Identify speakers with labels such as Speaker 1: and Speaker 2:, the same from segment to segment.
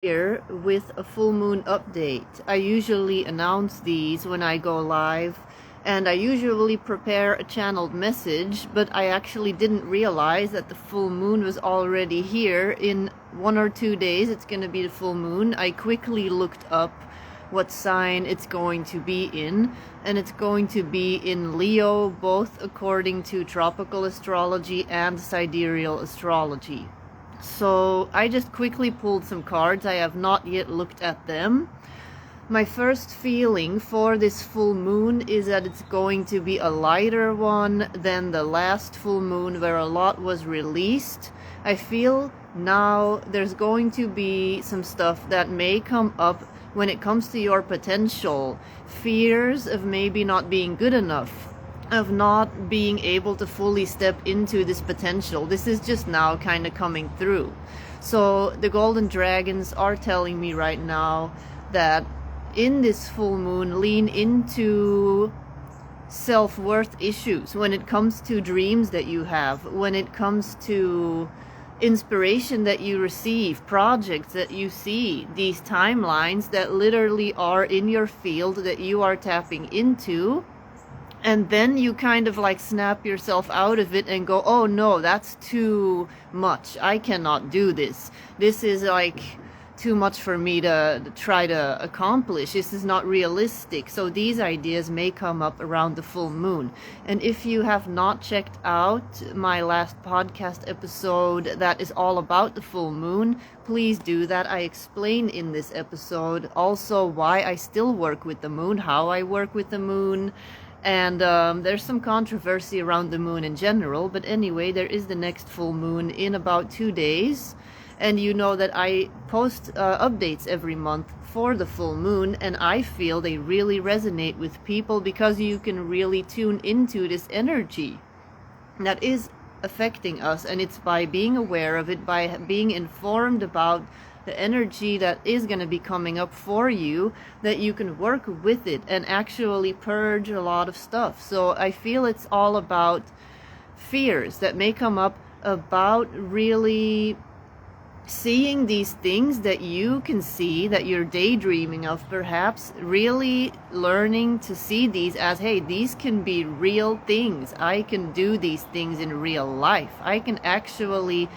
Speaker 1: Here with a full moon update. I usually announce these when I go live, and I usually prepare a channeled message, but I actually didn't realize that the full moon was already here. In 1 or 2 days it's going to be the full moon. I quickly looked up what sign it's going to be in, and it's going to be in Leo, both according to tropical astrology and sidereal astrology. So I just quickly pulled some cards. I have not yet looked at them. My first feeling for this full moon is that it's going to be a lighter one than the last full moon where a lot was released. I feel now there's going to be some stuff that may come up when it comes to your potential. Fears of maybe not being good enough, of not being able to fully step into this potential. This is just now kind of coming through. So the golden dragons are telling me right now that in this full moon, lean into self-worth issues when it comes to dreams that you have, when it comes to inspiration that you receive, projects that you see, these timelines that literally are in your field that you are tapping into. And then you kind of like snap yourself out of it and go, oh no, that's too much. I cannot do this. This is like too much for me to try to accomplish. This is not realistic. So these ideas may come up around the full moon. And if you have not checked out my last podcast episode that is all about the full moon, please do that. I explain in this episode also why I still work with the moon, how I work with the moon. And there's some controversy around the moon in general, but anyway, there is the next full moon in about 2 days. And you know that I post updates every month for the full moon, and I feel they really resonate with people because you can really tune into this energy that is affecting us. And it's by being aware of it, by being informed about the energy that is going to be coming up for you, that you can work with it and actually purge a lot of stuff. So I feel it's all about fears that may come up, about really seeing these things that you can see, that you're daydreaming of perhaps, really learning to see these as, hey, these can be real things. I can do these things in real life. I can actually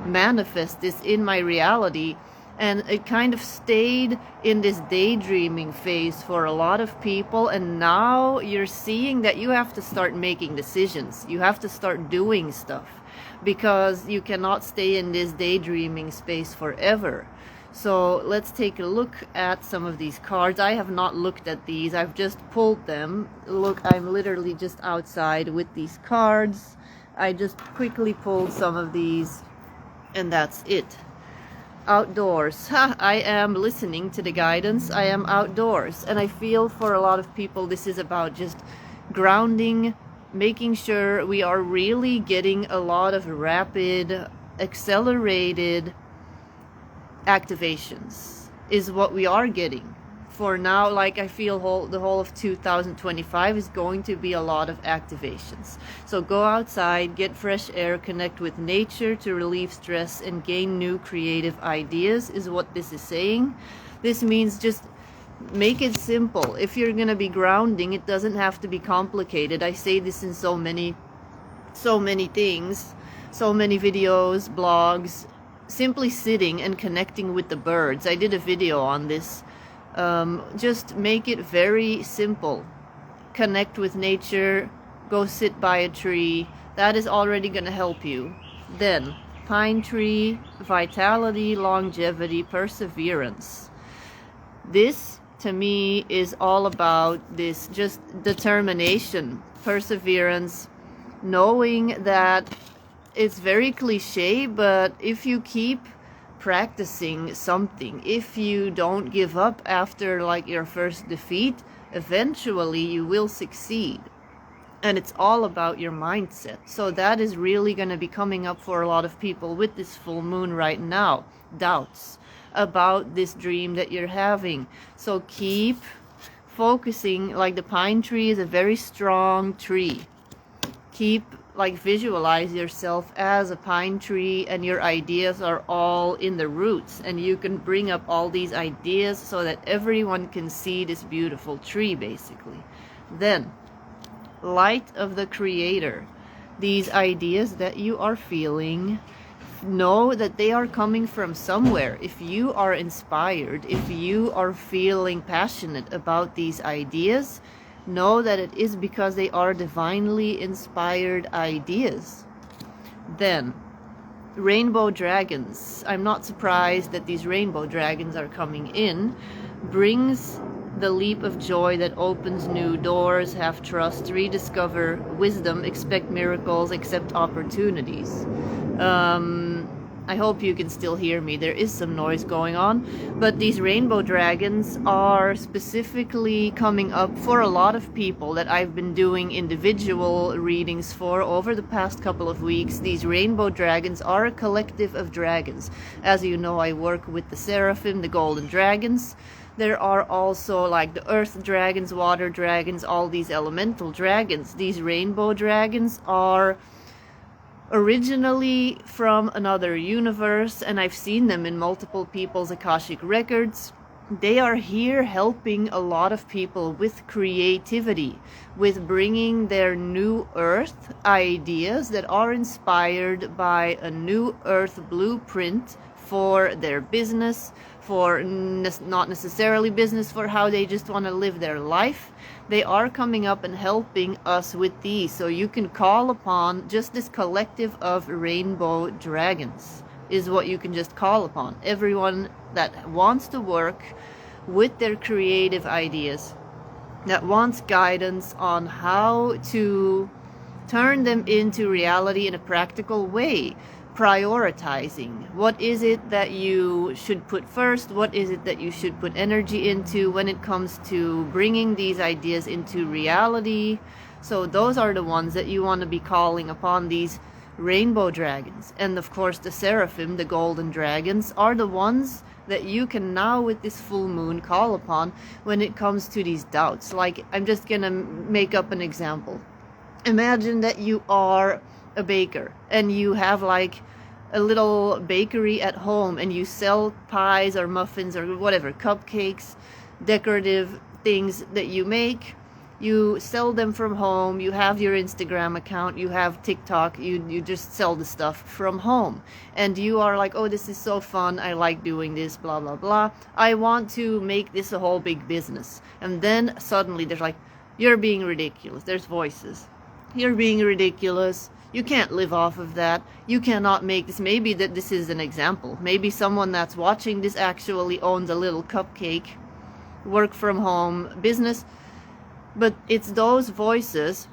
Speaker 1: manifest this in my reality. And it kind of stayed in this daydreaming phase for a lot of people. And now you're seeing that you have to start making decisions. You have to start doing stuff, because you cannot stay in this daydreaming space forever. So let's take a look at some of these cards. I have not looked at these. I've just pulled them. Look, I'm literally just outside with these cards. I just quickly pulled some of these, and that's it. Outdoors. I am listening to the guidance. I am outdoors, and I feel for a lot of people this is about just grounding, making sure we are really getting a lot of rapid, accelerated activations is what we are getting for now. Like, I feel the whole of 2025 is going to be a lot of activations. So go outside, get fresh air, connect with nature to relieve stress and gain new creative ideas is what this is saying. This means just make it simple. If you're gonna be grounding, it doesn't have to be complicated. I say this in so many things, so many videos, blogs. Simply sitting and connecting with the birds. I did a video on this. Just make it very simple. Connect with nature, go sit by a tree. That is already going to help you. Then, pine tree, vitality, longevity, perseverance. This, to me, is all about this just determination, perseverance, knowing that it's very cliche, but if you keep practicing something, if you don't give up after like your first defeat, eventually you will succeed. And it's all about your mindset. So that is really going to be coming up for a lot of people with this full moon right now. Doubts about this dream that you're having. So keep focusing. Like the pine tree is a very strong tree. Keep like visualize yourself as a pine tree, and your ideas are all in the roots, and you can bring up all these ideas so that everyone can see this beautiful tree, basically. Then, light of the Creator. These ideas that you are feeling, know that they are coming from somewhere. If you are inspired, if you are feeling passionate about these ideas, know that it is because they are divinely inspired ideas. Then, rainbow dragons. I'm not surprised that these rainbow dragons are coming in. Brings the leap of joy that opens new doors. Have trust, rediscover wisdom, expect miracles, accept opportunities. I hope you can still hear me. There is some noise going on, but these rainbow dragons are specifically coming up for a lot of people that I've been doing individual readings for over the past couple of weeks. These rainbow dragons are a collective of dragons. As you know, I work with the seraphim, the golden dragons. There are also like the earth dragons, water dragons, all these elemental dragons. These rainbow dragons are originally from another universe, and I've seen them in multiple people's Akashic records. They are here helping a lot of people with creativity, with bringing their new earth ideas that are inspired by a new earth blueprint for their business, for not necessarily business, for how they just want to live their life. They are coming up and helping us with these. So you can call upon just this collective of rainbow dragons is what you can just call upon. Everyone that wants to work with their creative ideas, that wants guidance on how to turn them into reality in a practical way. Prioritizing. What is it that you should put first? What is it that you should put energy into when it comes to bringing these ideas into reality? So those are the ones that you want to be calling upon, these rainbow dragons. And of course the seraphim, the golden dragons, are the ones that you can now with this full moon call upon when it comes to these doubts. Like, I'm just gonna make up an example. Imagine that you are a baker and you have like a little bakery at home, and you sell pies or muffins or whatever, cupcakes, decorative things that you make. You sell them from home. You have your Instagram account, you have TikTok, you just sell the stuff from home, and you are like, oh, this is so fun, I like doing this, blah blah blah, I want to make this a whole big business. And then suddenly there's like, you're being ridiculous. There's voices, you're being ridiculous, you can't live off of that, you cannot make this. Maybe that this is an example. Maybe someone that's watching this actually owns a little cupcake, work from home business. But it's those voices.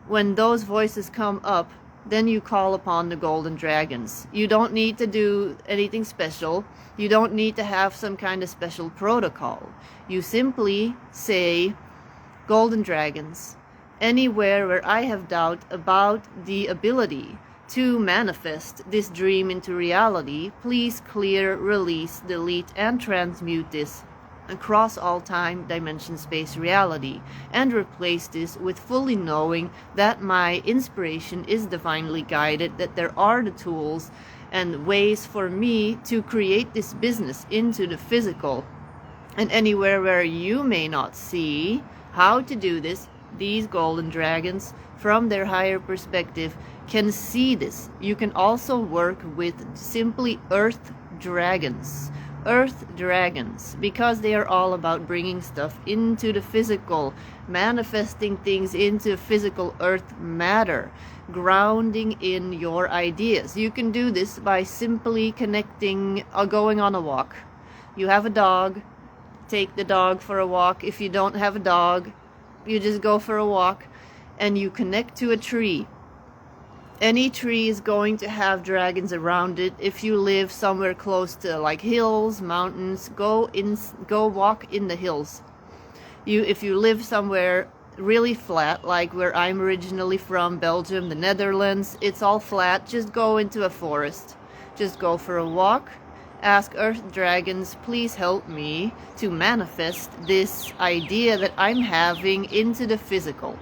Speaker 1: When those voices come up, then you call upon the golden dragons. You don't need to do anything special. You don't need to have some kind of special protocol. You simply say, golden dragons, anywhere where I have doubt about the ability to manifest this dream into reality, please clear, release, delete, and transmute this across all time, dimension, space, reality, and replace this with fully knowing that my inspiration is divinely guided, that there are the tools and ways for me to create this business into the physical. And anywhere where you may not see how to do this, these golden dragons, from their higher perspective, can see this. You can also work with simply earth dragons. Earth dragons, because they are all about bringing stuff into the physical, manifesting things into physical earth matter, grounding in your ideas. You can do this by simply connecting, going on a walk. You have a dog, take the dog for a walk. If you don't have a dog, you just go for a walk and you connect to a tree. Any tree is going to have dragons around it. If you live somewhere close to like hills, mountains, go walk in the hills. If you live somewhere really flat, like where I'm originally from, Belgium, the Netherlands, it's all flat, just go into a forest. Just go for a walk. Ask earth dragons, please help me to manifest this idea that I'm having into the physical.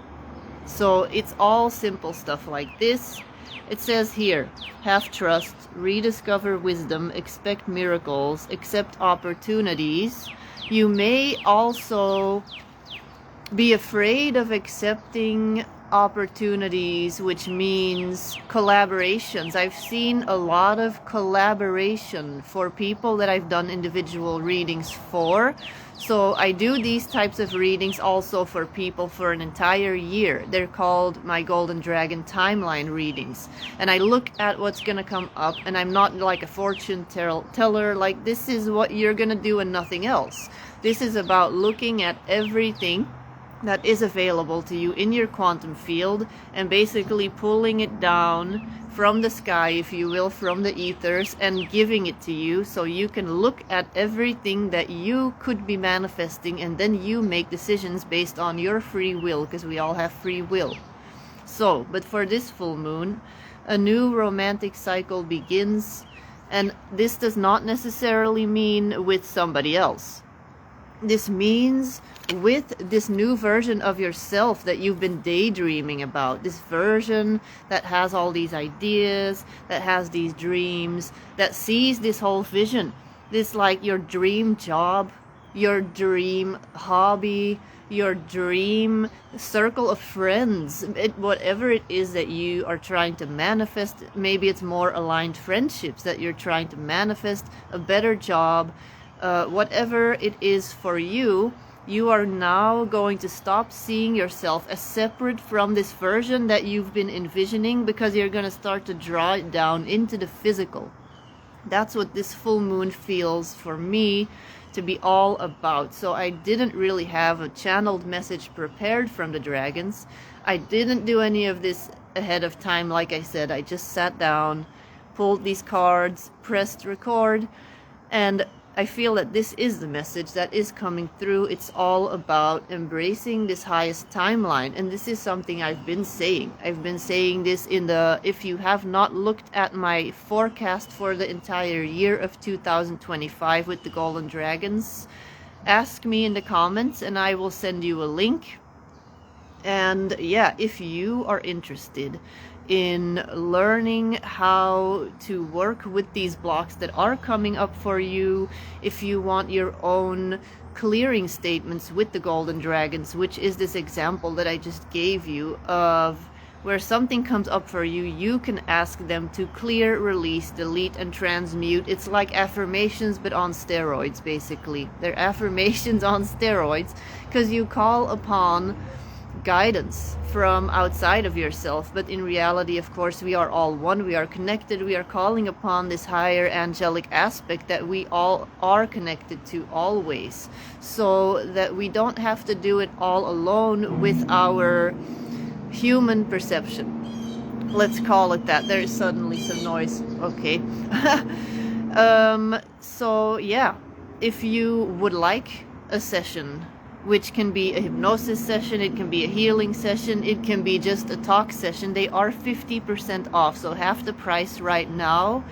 Speaker 1: So it's all simple stuff like this. It says here, have trust, rediscover wisdom, expect miracles, accept opportunities. You may also be afraid of accepting opportunities, which means collaborations. I've seen a lot of collaboration for people that I've done individual readings for. So I do these types of readings also for people for an entire year. They're called my Golden Dragon timeline readings. And I look at what's going to come up, and I'm not like a fortune teller, like this is what you're going to do and nothing else. This is about looking at everything that is available to you in your quantum field and basically pulling it down from the sky, if you will, from the ethers, and giving it to you so you can look at everything that you could be manifesting, and then you make decisions based on your free will, because we all have free will. So, but for this full moon, a new romantic cycle begins, and this does not necessarily mean with somebody else. This means with this new version of yourself that you've been daydreaming about, this version that has all these ideas, that has these dreams, that sees this whole vision, this like your dream job, your dream hobby, your dream circle of friends, whatever it is that you are trying to manifest. Maybe it's more aligned friendships that you're trying to manifest, a better job. Whatever it is for you, you are now going to stop seeing yourself as separate from this version that you've been envisioning, because you're going to start to draw it down into the physical. That's what this full moon feels for me to be all about. So I didn't really have a channeled message prepared from the dragons. I didn't do any of this ahead of time. Like I said, I just sat down, pulled these cards, pressed record, and I feel that this is the message that is coming through. It's all about embracing this highest timeline. And this is something I've been saying. I've been saying this if you have not looked at my forecast for the entire year of 2025 with the Golden Dragons, ask me in the comments and I will send you a link. And yeah, if you are interested in learning how to work with these blocks that are coming up for you, if you want your own clearing statements with the Golden Dragons, which is this example that I just gave you of where something comes up for you, you can ask them to clear, release, delete, and transmute. It's like affirmations, but on steroids, basically. They're affirmations on steroids, because you call upon guidance from outside of yourself, but in reality, of course, we are all one. We are connected. We are calling upon this higher angelic aspect that we all are connected to always, so that we don't have to do it all alone with our human perception. Let's call it that. There's suddenly some noise. Okay. So yeah, if you would like a session, which can be a hypnosis session, it can be a healing session, it can be just a talk session, they are 50% off, so half the price right now.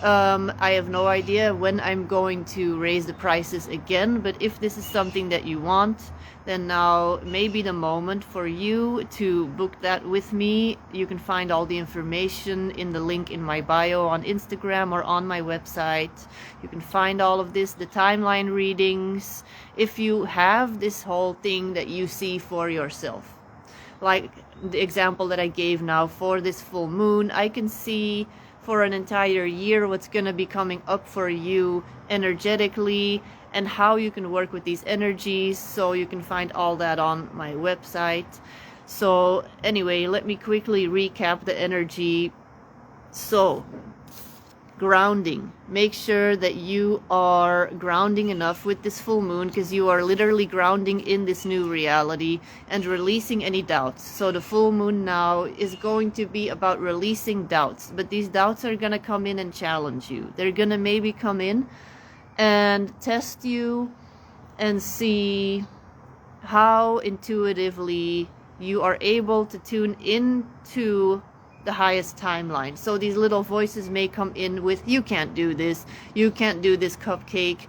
Speaker 1: I have no idea when I'm going to raise the prices again, but if this is something that you want, then now may be the moment for you to book that with me. You can find all the information in the link in my bio on Instagram or on my website. You can find all of this, the timeline readings, if you have this whole thing that you see for yourself. Like the example that I gave now for this full moon, I can see for an entire year what's going to be coming up for you energetically and how you can work with these energies. So you can find all that on my website. So anyway, let me quickly recap the energy. So grounding, make sure that you are grounding enough with this full moon, because you are literally grounding in this new reality and releasing any doubts. So the full moon now is going to be about releasing doubts, but these doubts are going to come in and challenge you. They're going to maybe come in and test you and see how intuitively you are able to tune into the highest timeline. So these little voices may come in with, you can't do this, you can't do this cupcake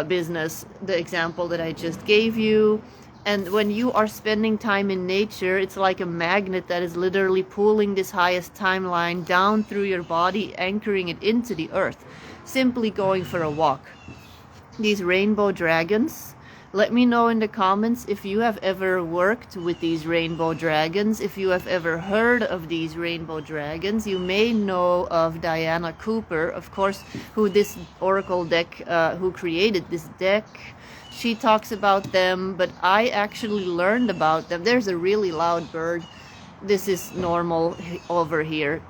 Speaker 1: business, the example that I just gave you. And when you are spending time in nature, it's like a magnet that is literally pulling this highest timeline down through your body, anchoring it into the earth. Simply going for a walk. These rainbow dragons, let me know in the comments if you have ever worked with these rainbow dragons, if you have ever heard of these rainbow dragons. You may know of Diana Cooper, of course, who this oracle deck, who created this deck. She talks about them, but I actually learned about them. There's a really loud bird. This is normal over here.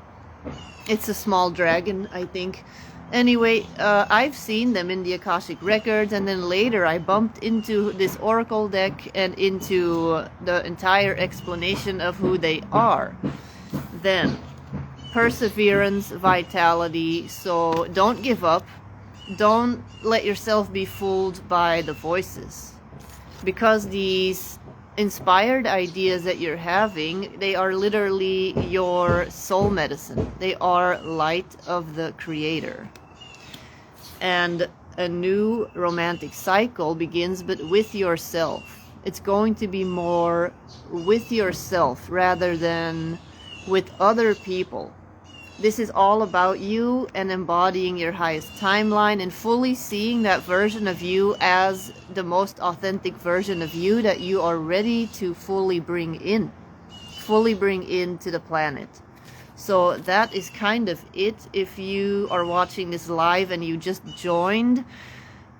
Speaker 1: It's a small dragon, I think. Anyway, I've seen them in the Akashic Records, and then later I bumped into this oracle deck and into the entire explanation of who they are. Then, perseverance, vitality, so don't give up. Don't let yourself be fooled by the voices, because these inspired ideas that you're having, they are literally your soul medicine. They are light of the Creator. And a new romantic cycle begins, but with yourself. It's going to be more with yourself rather than with other people. This is all about you and embodying your highest timeline and fully seeing that version of you as the most authentic version of you that you are ready to fully bring into the planet. So that is kind of it. If you are watching this live and you just joined,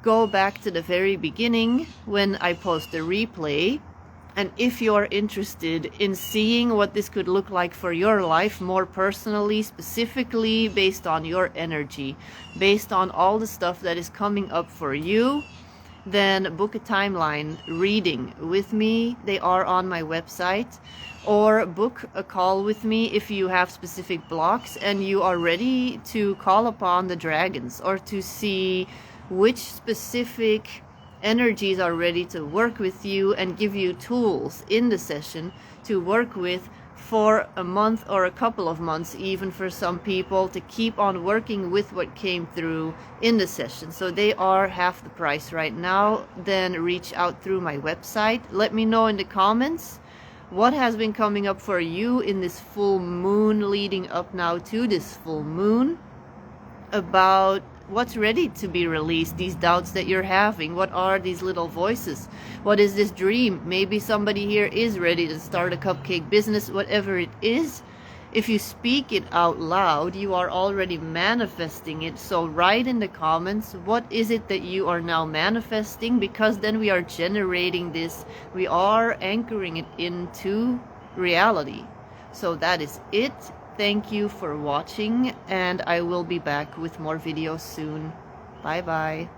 Speaker 1: go back to the very beginning when I post the replay. And if you're interested in seeing what this could look like for your life more personally, specifically based on your energy, based on all the stuff that is coming up for you, then book a timeline reading with me. They are on my website. Or book a call with me if you have specific blocks and you are ready to call upon the dragons, or to see which specific energies are ready to work with you and give you tools in the session to work with for a month or a couple of months, even for some people, to keep on working with what came through in the session. So they are half the price right now. Then reach out through my website. Let me know in the comments what has been coming up for you in this full moon, leading up now to this full moon, about what's ready to be released, these doubts that you're having. What are these little voices? What is this dream? Maybe somebody here is ready to start a cupcake business. Whatever it is, if you speak it out loud, you are already manifesting it. So write in the comments, what is it that you are now manifesting? Because then we are generating this, we are anchoring it into reality. So that is it. Thank you for watching, and I will be back with more videos soon. Bye bye.